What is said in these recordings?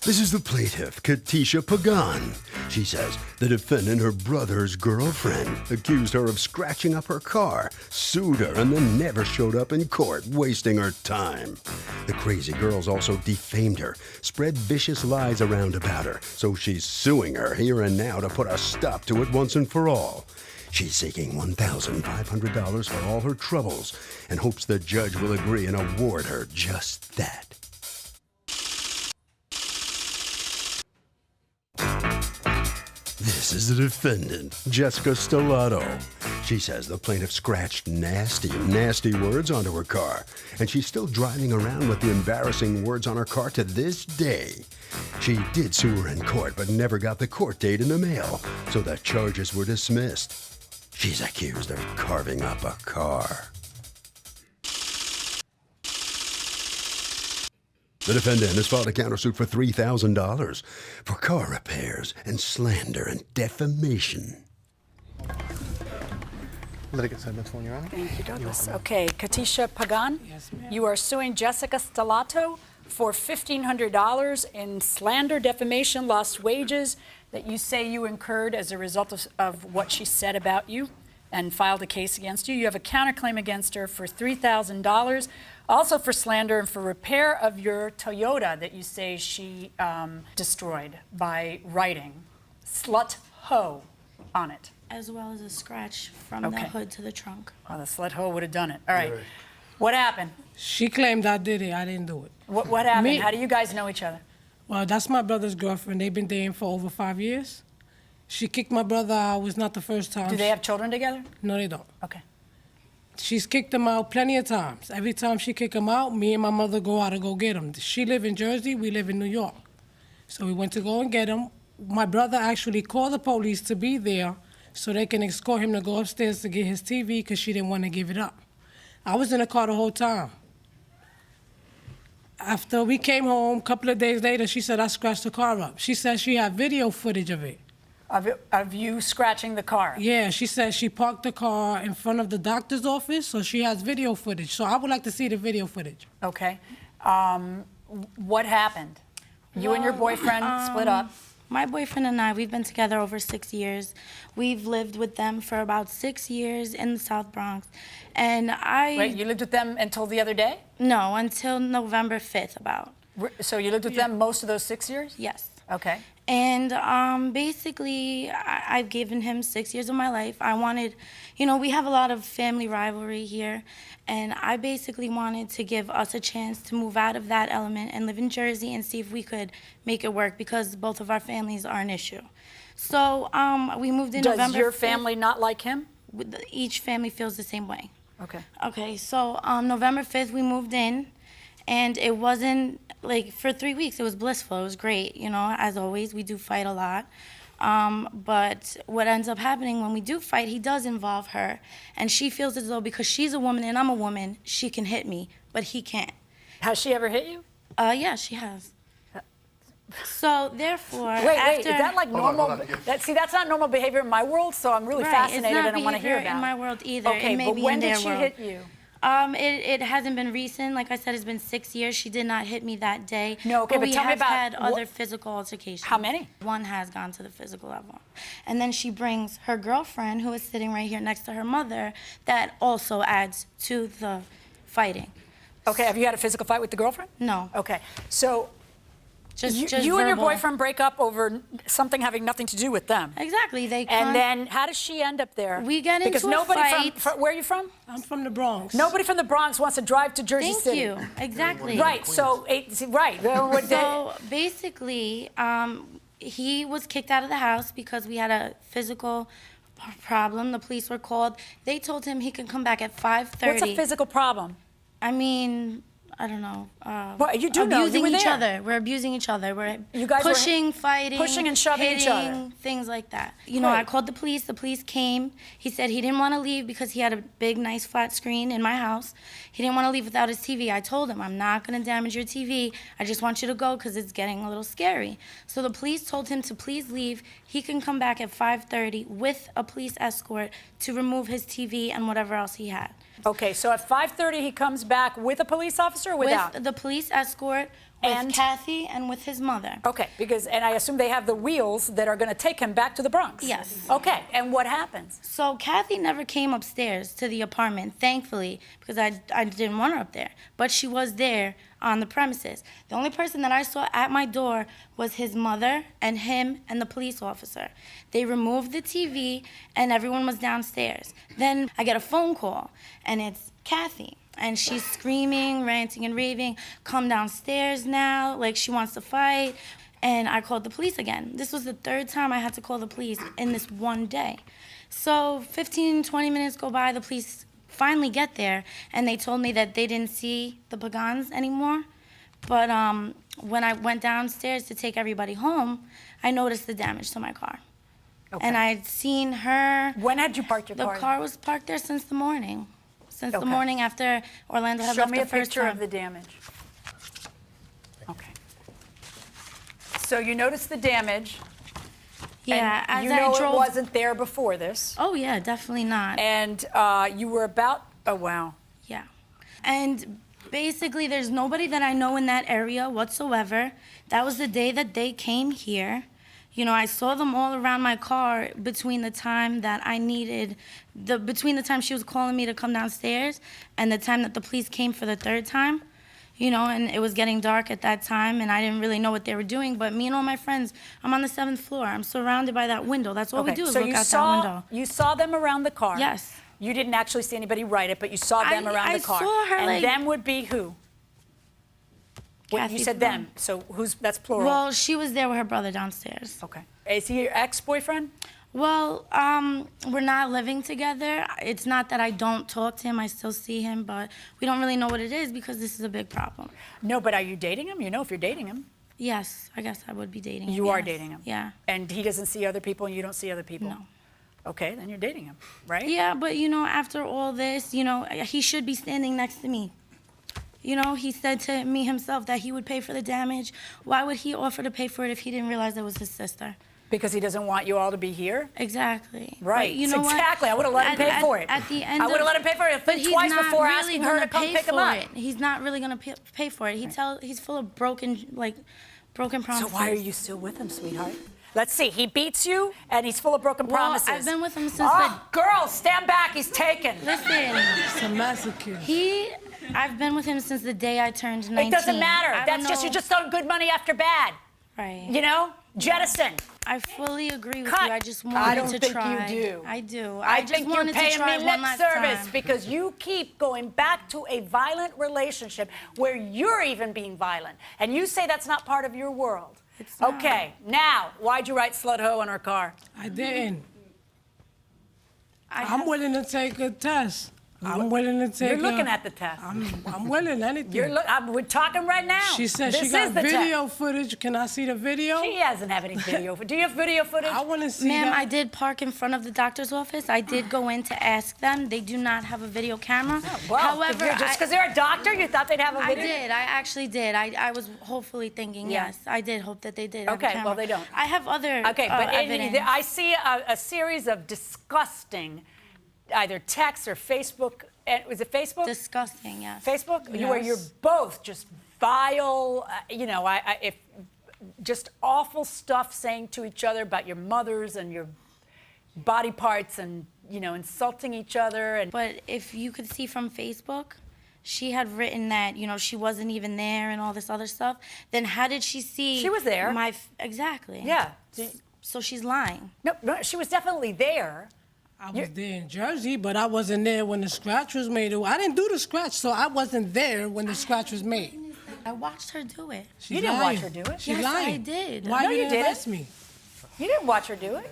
This is the plaintiff, Katisha Pagan. She says the defendant, her brother's girlfriend, accused her of scratching up her car, sued her, and then never showed up in court, wasting her time. The crazy girls also defamed her, spread vicious lies around about her, so she's suing her here and now to put a stop to it once and for all. She's seeking $1,500 for all her troubles and hopes the judge will agree and award her just that. This is the defendant, Jessica Stellato. She says the plaintiff scratched nasty words onto her car, and she's still driving around with the embarrassing words on her car to this day. She did sue her in court, but never got the court date in the mail, so the charges were dismissed. She's accused of carving up a car. The defendant has filed a countersuit for $3,000 for car repairs and slander and defamation. Litigant Edmonton, Your Honor. Thank you, Douglas. Okay, Katisha Pagan, Yes, ma'am. you are suing Jessica Stellato for $1,500 in slander, defamation, lost wages that you say you incurred as a result of what she said about you and filed a case against you. You have a counterclaim against her for $3,000, also for slander and for repair of your Toyota that you say she destroyed by writing slut hoe on it. As well as a scratch from the hood to the trunk. Well, the slut hoe would have done it. All right. What happened? She claimed I did it. I didn't do it. What happened? Me- How do you guys know each other? Well, that's my brother's girlfriend. They've been dating for over 5 years. She kicked my brother out. It was not the first time. Do they have children together? No, they don't. Okay. She's kicked him out plenty of times. Every time she kick him out, me and my mother go out to go get him. She live in Jersey. We live in New York. So we went to go and get him. My brother actually called the police to be there so they can escort him to go upstairs to get his TV because she didn't want to give it up. I was in the car the whole time. After we came home, a couple of days later, she said I scratched the car up. She said she had video footage of it. Of you scratching the car? Yeah, she said she parked the car in front of the doctor's office, so she has video footage. So I would like to see the video footage. Okay. What happened? You and your boyfriend split up. My boyfriend and I, we've been together over 6 years. We've lived with them for about 6 years in the South Bronx. And Wait, you lived with them until the other day? No, until November 5th about. So you lived with them most of those 6 years? Yes. Okay. And basically, I've given him 6 years of my life. I wanted, you know, we have a lot of family rivalry here, and I basically wanted to give us a chance to move out of that element and live in Jersey and see if we could make it work because both of our families are an issue. So we moved in November 5th. Does your family not like him? Each family feels the same way. Okay. Okay, so November 5th we moved in, and it wasn't, like, for 3 weeks it was blissful. It was great, you know, as always. We do fight a lot. But what ends up happening when we do fight, he does involve her, and she feels as though because she's a woman and I'm a woman, she can hit me, but he can't. Has she ever hit you? Yeah, she has. So therefore, wait, is that like normal? Hold on. That's not normal behavior in my world, so I'm really fascinated and I want to hear about it. It's not behavior in my world either. Okay, It may but be when in did their she world. hit you? It hasn't been recent. Like I said, it's been 6 years. She did not hit me that day. No, okay, but tell me we about have had other physical altercations. How many? One has gone to the physical level. And then she brings her girlfriend, who is sitting right here next to her mother, that also adds to the fighting. Okay, have you had a physical fight with the girlfriend? No. Okay, so Just you and your verbal. boyfriend break up over something having nothing to do with them. Exactly. And then how does she end up there? We get because into a nobody fight. where are you from? I'm from the Bronx. Nobody from the Bronx wants to drive to Jersey Thank City. you. Exactly. Right. So right. So basically, he was kicked out of the house because we had a physical problem. The police were called. They told him he could come back at 5:30. What's a physical problem? I mean, I don't know. Well, you do know. Abusing You were each there. other. We're abusing each other. We're You guys were pushing, fighting, pushing and shoving hitting, each other. things like that. You know, Right. I called the police. The police came. He said he didn't want to leave because he had a big, nice, flat screen in my house. He didn't want to leave without his TV. I told him, I'm not going to damage your TV. I just want you to go because it's getting a little scary. So the police told him to please leave. He can come back at 5:30 with a police escort to remove his TV and whatever else he had. Okay, so at 5:30 he comes back with a police officer or without? With the police escort, And With Kathy and with his mother. okay, and I assume they have the wheels that are going to take him back to the Bronx. Yes. Okay, and what happens? So Kathy never came upstairs to the apartment, thankfully, because I didn't want her up there. But she was there on the premises. The only person that I saw at my door was his mother and him and the police officer. They removed the TV and everyone was downstairs. Then I get a phone call and it's Kathy. And she's screaming, ranting and raving, come downstairs now, like she wants to fight. And I called the police again. This was the third time I had to call the police in this one day. So 15, 20 minutes go by, the police finally get there, and they told me that they didn't see the Pagans anymore. But when I went downstairs to take everybody home, I noticed the damage to my car. Okay. And I'd seen her. When had you parked your car? The car was parked there since the morning. Since the Okay. morning after Orlando had Show left me the a first picture time. of the damage. Okay. So you noticed the damage. Yeah, and as you know I drove. it wasn't there before this. Oh yeah, definitely not. And you were about, oh wow. Yeah. And basically, there's nobody that I know in that area whatsoever. That was the day that they came here. You know, I saw them all around my car between the time that I needed, between the time she was calling me to come downstairs and the time that the police came for the third time. You know, and it was getting dark at that time, and I didn't really know what they were doing. But me and all my friends, I'm on the 7th floor. I'm surrounded by that window. That's all we do is so look you out saw, that window. You saw them around the car. Yes. You didn't actually see anybody write it, but you saw them around the car. I saw her, and like- them would be who? What, you Kathy's said mom. them, so that's plural. Well, she was there with her brother downstairs. Okay. Is he your ex-boyfriend? Well, we're not living together. It's not that I don't talk to him. I still see him, but we don't really know what it is because this is a big problem. No, but are you dating him? You know if you're dating him. Yes, I guess I would be dating him. You are yes. dating him. Yeah. And he doesn't see other people and you don't see other people? No. Okay, then you're dating him, right? Yeah, but you know, after all this, you know, he should be standing next to me. You know, he said to me himself that he would pay for the damage. Why would he offer to pay for it if he didn't realize it was his sister? Because he doesn't want you all to be here? Exactly. Right. But you know exactly. what? I would have let him pay for it. At the end I would have let him pay for it but he's twice not before really asking her to gonna come pay pick him for up. it. He's not really going to pay for it. He's full of broken promises. So why are you still with him, sweetheart? Let's see. He beats you, and he's full of broken promises. I've been with him since Oh, girl, stand back. He's taken. Listen, It's a masochist. I've been with him since the day I turned 19. It doesn't matter. I don't That's just, know- you just owe good money after bad. Right. You know? Jettison. I fully agree with Cut. you. I just I wanted don't to think try. you do. I do. I just think you're wanted to paying try me one lip last service time. because you keep going back to a violent relationship where you're even being violent. And you say that's not part of your world. It's not. Okay, now, why'd you write slut hoe on her car? I didn't. I I'm have- willing to take a test. I'm willing to take You're looking at the test. I'm willing, anything. We're talking right now. She said This she got is the video test. footage. Can I see the video? She doesn't have any video. Do you have video footage? I want to see Ma'am, that. I did park in front of the doctor's office. I did go in to ask them. They do not have a video camera. Well, However, just because they're a doctor, you thought they'd have a I video? did. I actually did. I was hopefully thinking, Yeah. yes. I did hope that they did have a Okay, camera. well, they don't. I have other Okay, but evidence. I see a series of disgusting, either texts or Facebook. Was it Facebook? Disgusting, yes. Facebook, where Yes. you're both just vile. If just awful stuff saying to each other about your mothers and your body parts, and insulting each other. And But if you could see from Facebook, she had written that, she wasn't even there and all this other stuff. Then how did she see? She was there. Exactly. yeah, So she's lying. no, she was definitely there. I was there in Jersey, but I wasn't there when the scratch was made. I didn't do the scratch, so I wasn't there when the scratch was made. I watched her do it. She's You didn't lying. watch her do it? She's Yes, lying. I did. Why No, you you didn't didn't. ask me? You didn't watch her do it.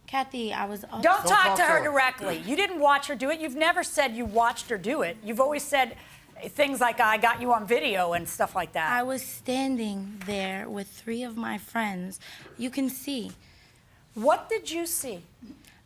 Kathy, I was. Don't talk talk to to her her. directly. You didn't watch her do it. You've never said you watched her do it. You've always said things like, I got you on video and stuff like that. I was standing there with 3 of my friends. You can see. What did you see?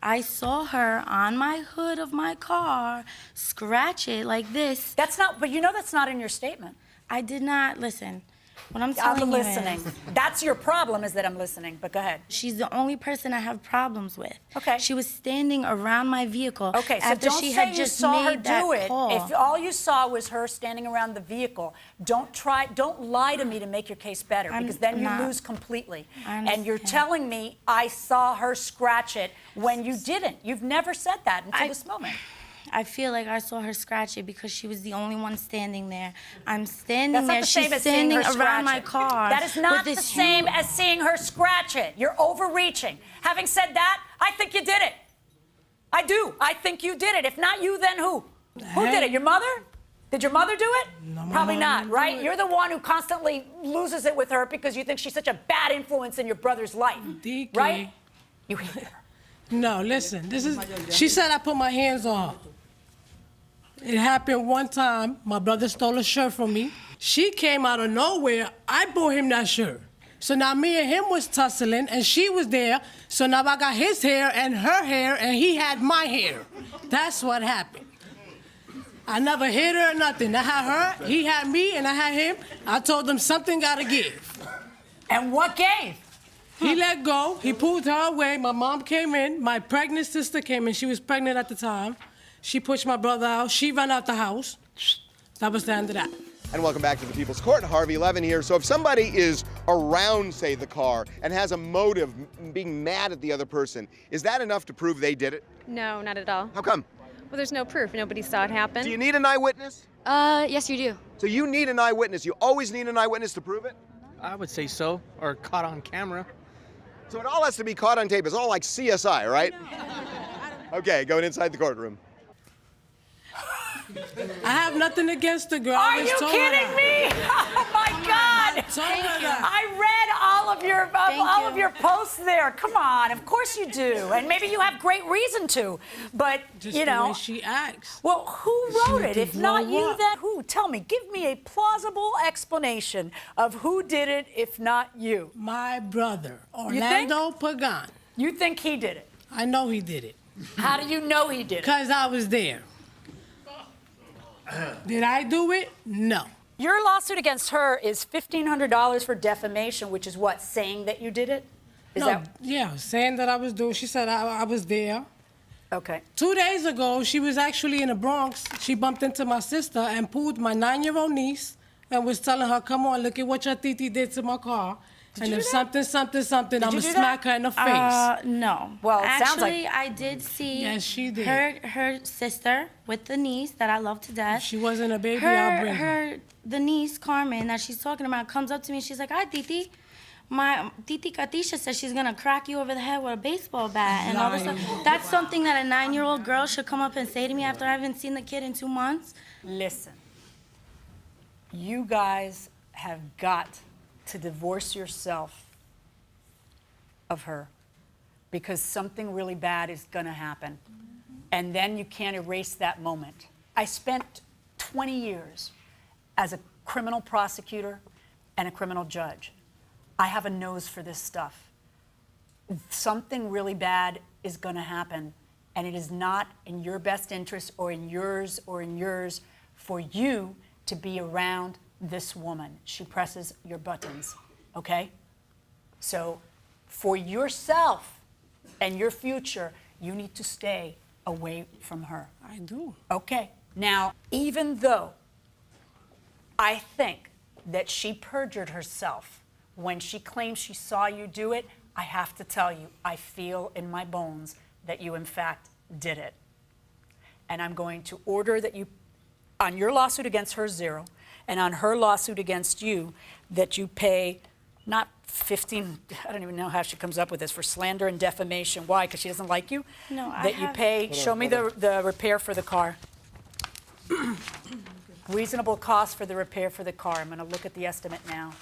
I saw her on my hood of my car scratch it like this. But that's not in your statement. I did not listen. What I'm telling I'm you listening. is, That's your problem, is that I'm listening, but go ahead. she's the only person I have problems with. Okay. She was standing around my vehicle Okay, so after don't she say had you just saw her made that do it. call. If all you saw was her standing around the vehicle, don't lie to me to make your case better, I'm because then you not. lose completely. I And you're understand. telling me I saw her scratch it when you didn't. You've never said that until this moment. I feel like I saw her scratch it because she was the only one standing there. I'm standing That's not there. the same She's as seeing standing her scratch around my it. car. That is not with the this same huge- as seeing her scratch it. You're overreaching. Having said that, I think you did it. I do. I think you did it. If not you, then who? Who did it? Your mother? Did your mother do it? No, my Probably mom not, didn't do right? it. You're the one who constantly loses it with her because you think she's such a bad influence in your brother's life, Deke. right? You hate her. No, listen, she said I put my hands on her. It happened one time, my brother stole a shirt from me. She came out of nowhere, I bought him that shirt. So now me and him was tussling, and she was there, so now I got his hair and her hair, and he had my hair. That's what happened. I never hit her or nothing. I had her, he had me, and I had him. I told him something gotta give. And what gave? He let go, he pulled her away, my mom came in, my pregnant sister came in, she was pregnant at the time. She pushed my brother out, she ran out the house. That was the end of that. And welcome back to the People's Court. Harvey Levin here. So if somebody is around, say, the car and has a motive, being mad at the other person, is that enough to prove they did it? No, not at all. How come? Well, there's no proof. Nobody saw it happen. Do you need an eyewitness? Yes, you do. So you need an eyewitness. You always need an eyewitness to prove it? I would say so, or caught on camera. So it all has to be caught on tape. It's all like CSI, right? Okay, going inside the courtroom. I have nothing against the girl. Are I you just told her kidding that. me? Oh my God! Told her that. I read all of your you. posts there. Come on, of course you do, and maybe you have great reason to, but Just you the know. way she acts. Well, who wrote it? to If not blow you, up. then who? Tell me. Give me a plausible explanation of who did it, if not you. My brother, Orlando Pagan. You think he did it? I know he did it, How do you know he did it? because I was there. Did I do it? No. Your lawsuit against her is $1,500 for defamation, which is what, saying that you did it? Is No, yeah, saying that I was doing, she said I was there. okay? 2 days ago, she was actually in the Bronx. She bumped into my sister and pulled my 9-year-old niece and was telling her, come on, look at what your titi did to my car. And you if do something, something, something, I'm you going to do smack her in the face. No. Well, it sounds like- Actually, I did see Yes, she did. her sister with the niece that I love to death. If she wasn't a baby, I'll bring her. The niece, Carmen, that she's talking about, comes up to me. She's like, hi, Titi. My Titi Katisha says she's going to crack you over the head with a baseball bat and all this stuff. That's something that a 9-year-old girl should come up and say to me after I haven't seen the kid in 2 months. Listen, you guys have got to divorce yourself of her, because something really bad is going to happen. And then you can't erase that moment. I spent 20 years as a criminal prosecutor and a criminal judge. I have a nose for this stuff. Something really bad is going to happen, and it is not in your best interest or in yours for you to be around this woman. She presses your buttons, okay? So for yourself and your future, you need to stay away from her. I do. Okay. Now, even though I think that she perjured herself when she claims she saw you do it, I have to tell you, I feel in my bones that you, in fact, did it. And I'm going to order that you, on your lawsuit against her, 0, and on her lawsuit against you, that you pay not 15, I don't even know how she comes up with this, for slander and defamation. Why? Because she doesn't like you? No, I That you have- pay, show me the repair for the car. Reasonable cost for the repair for the car. I'm going to look at the estimate now.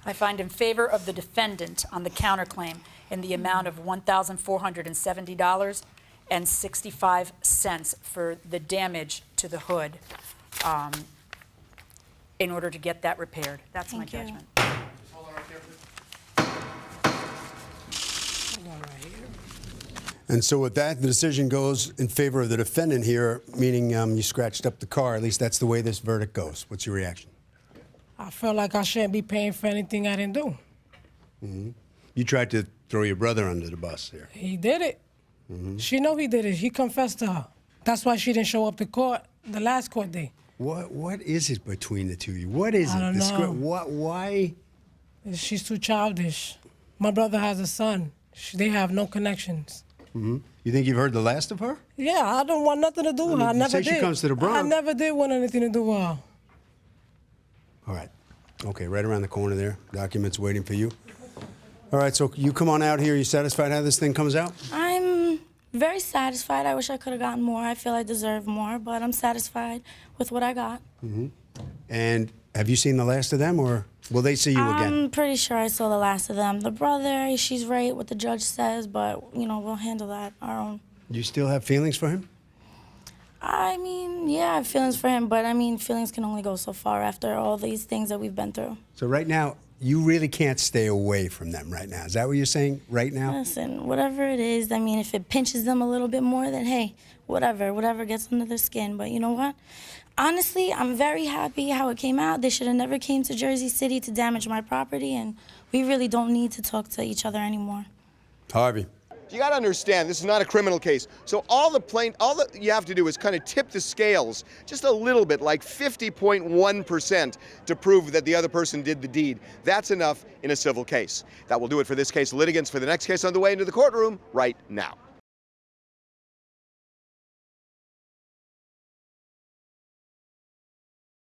I find in favor of the defendant on the counterclaim in the amount of $1,470.65 for the damage to the hood in order to get that repaired. That's my Thank you. judgment. And so with that, the decision goes in favor of the defendant here, meaning you scratched up the car. At least that's the way this verdict goes. What's your reaction? I felt like I shouldn't be paying for anything I didn't do. You tried to throw your brother under the bus here. He did it. She know he did it. He confessed to her. That's why she didn't show up to court the last court day. What is it between the two of you? What is I it? don't know. Why? She's too childish. My brother has a son. They have no connections. You think you've heard the last of her? Yeah, I don't want nothing to do with her. I you never say did. she comes to the Bronx. I never did want anything to do with her. All right. Okay, right around the corner there. Documents waiting for you. All right, so you come on out here. You satisfied how this thing comes out? I'm very satisfied. I wish I could have gotten more. I feel I deserve more, but I'm satisfied with what I got. And have you seen the last of them, or will they see you again? I'm pretty sure I saw the last of them. The brother, she's right what the judge says, but, you know, we'll handle that our own. You still have feelings for him? I mean, yeah, I have feelings for him, but I mean, feelings can only go so far after all these things that we've been through. So right now, you really can't stay away from them right now. Is that what you're saying right now? Listen, whatever it is, I mean, if it pinches them a little bit more, then hey, whatever gets under their skin. But you know what? Honestly, I'm very happy how it came out. They should have never came to Jersey City to damage my property, and we really don't need to talk to each other anymore. Harvey. You got to understand, this is not a criminal case. So all that you have to do is kind of tip the scales just a little bit, like 50.1%, to prove that the other person did the deed. That's enough in a civil case. That will do it for this case. Litigants for the next case on the way into the courtroom right now.